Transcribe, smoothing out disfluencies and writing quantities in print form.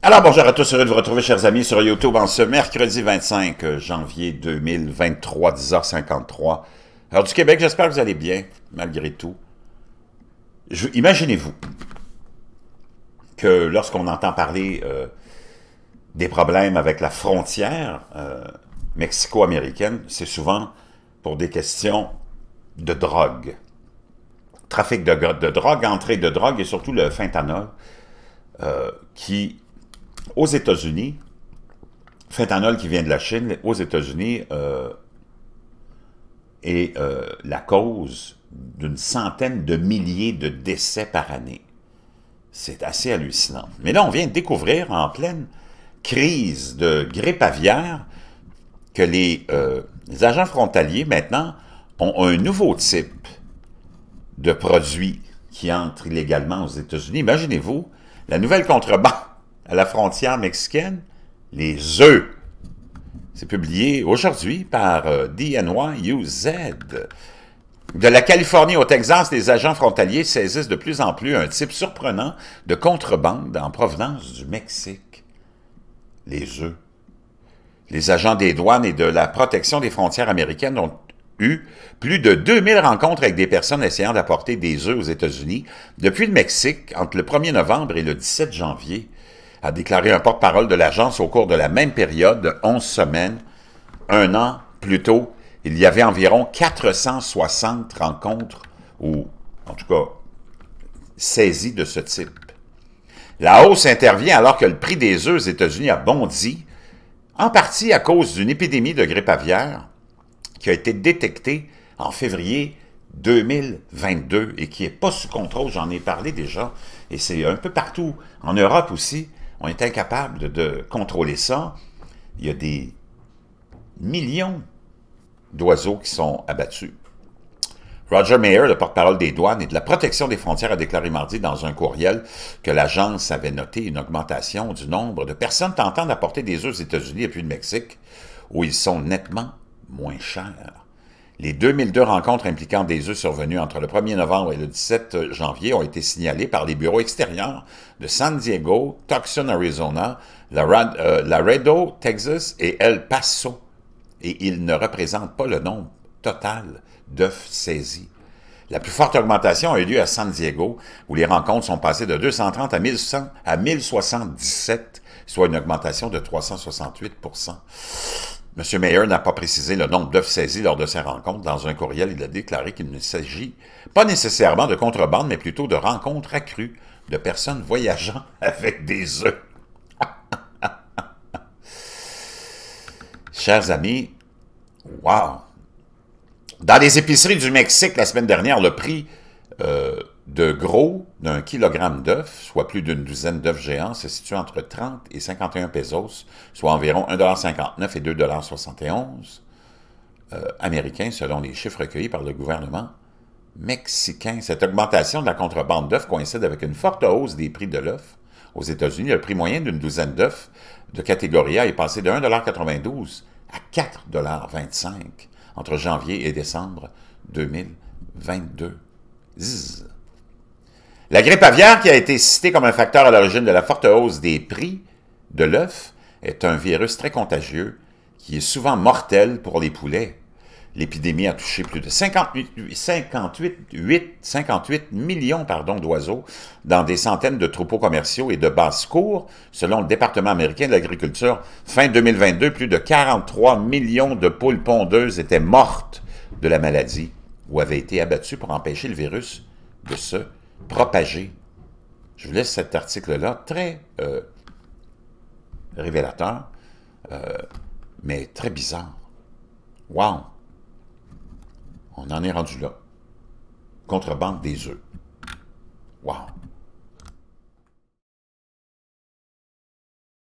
Alors bonjour à tous, heureux de vous retrouver chers amis sur YouTube en ce mercredi 25 janvier 2023, 10h53. Alors du Québec, j'espère que vous allez bien, malgré tout. Imaginez-vous que lorsqu'on entend parler des problèmes avec la frontière mexico-américaine, c'est souvent pour des questions de drogue. Trafic de drogue, entrée de drogue et surtout le fentanyl qui, aux États-Unis, fentanyl qui vient de la Chine, aux États-Unis, est la cause d'une centaine de milliers de décès par année. C'est assez hallucinant. Mais là, on vient de découvrir, en pleine crise de grippe aviaire, que les agents frontaliers, maintenant, ont un nouveau type de produit qui entre illégalement aux États-Unis. Imaginez-vous, la nouvelle contrebande à la frontière mexicaine, les œufs. C'est publié aujourd'hui par DNYUZ. De la Californie au Texas, les agents frontaliers saisissent de plus en plus un type surprenant de contrebande en provenance du Mexique. Les œufs. Les agents des douanes et de la protection des frontières américaines ont eu plus de 2000 rencontres avec des personnes essayant d'apporter des œufs aux États-Unis depuis le Mexique entre le 1er novembre et le 17 janvier, a déclaré un porte-parole de l'agence au cours de la même période de 11 semaines. Un an plus tôt, il y avait environ 460 rencontres, ou en tout cas saisies de ce type. La hausse intervient alors que le prix des œufs aux États-Unis a bondi, en partie à cause d'une épidémie de grippe aviaire qui a été détectée en février 2022 et qui n'est pas sous contrôle, j'en ai parlé déjà, et c'est un peu partout, en Europe aussi, on est incapable de contrôler ça. Il y a des millions d'oiseaux qui sont abattus. Roger Mayer, le porte-parole des douanes et de la protection des frontières, a déclaré mardi dans un courriel que l'agence avait noté une augmentation du nombre de personnes tentant d'apporter des œufs aux États-Unis et puis le Mexique, où ils sont nettement moins chers. Les 2002 rencontres impliquant des œufs survenus entre le 1er novembre et le 17 janvier ont été signalées par les bureaux extérieurs de San Diego, Tucson, Arizona, Laredo, Texas et El Paso. Et ils ne représentent pas le nombre total d'œufs saisis. La plus forte augmentation a eu lieu à San Diego, où les rencontres sont passées de 230 à 1100 à 1077, soit une augmentation de 368 %. M. Mayer n'a pas précisé le nombre d'œufs saisis lors de ces rencontres. Dans un courriel, il a déclaré qu'il ne s'agit pas nécessairement de contrebande, mais plutôt de rencontres accrues de personnes voyageant avec des œufs. Chers amis, wow! Dans les épiceries du Mexique, la semaine dernière, le prix de gros d'un kilogramme d'œufs, soit plus d'une douzaine d'œufs géants, se situe entre 30 et 51 pesos, soit environ 1,59 et 2,71 américains, selon les chiffres recueillis par le gouvernement mexicain. Cette augmentation de la contrebande d'œufs coïncide avec une forte hausse des prix de l'œuf. Aux États-Unis, le prix moyen d'une douzaine d'œufs de catégorie A est passé de 1,92 à 4,25 entre janvier et décembre 2022. Zzz. La grippe aviaire, qui a été citée comme un facteur à l'origine de la forte hausse des prix de l'œuf, est un virus très contagieux qui est souvent mortel pour les poulets. L'épidémie a touché plus de 58 millions d'oiseaux dans des centaines de troupeaux commerciaux et de basse-cour. Selon le département américain de l'agriculture, fin 2022, plus de 43 millions de poules pondeuses étaient mortes de la maladie ou avaient été abattues pour empêcher le virus de se propager. Je vous laisse cet article-là, très révélateur, mais très bizarre. Wow! On en est rendu là. Contrebande des œufs.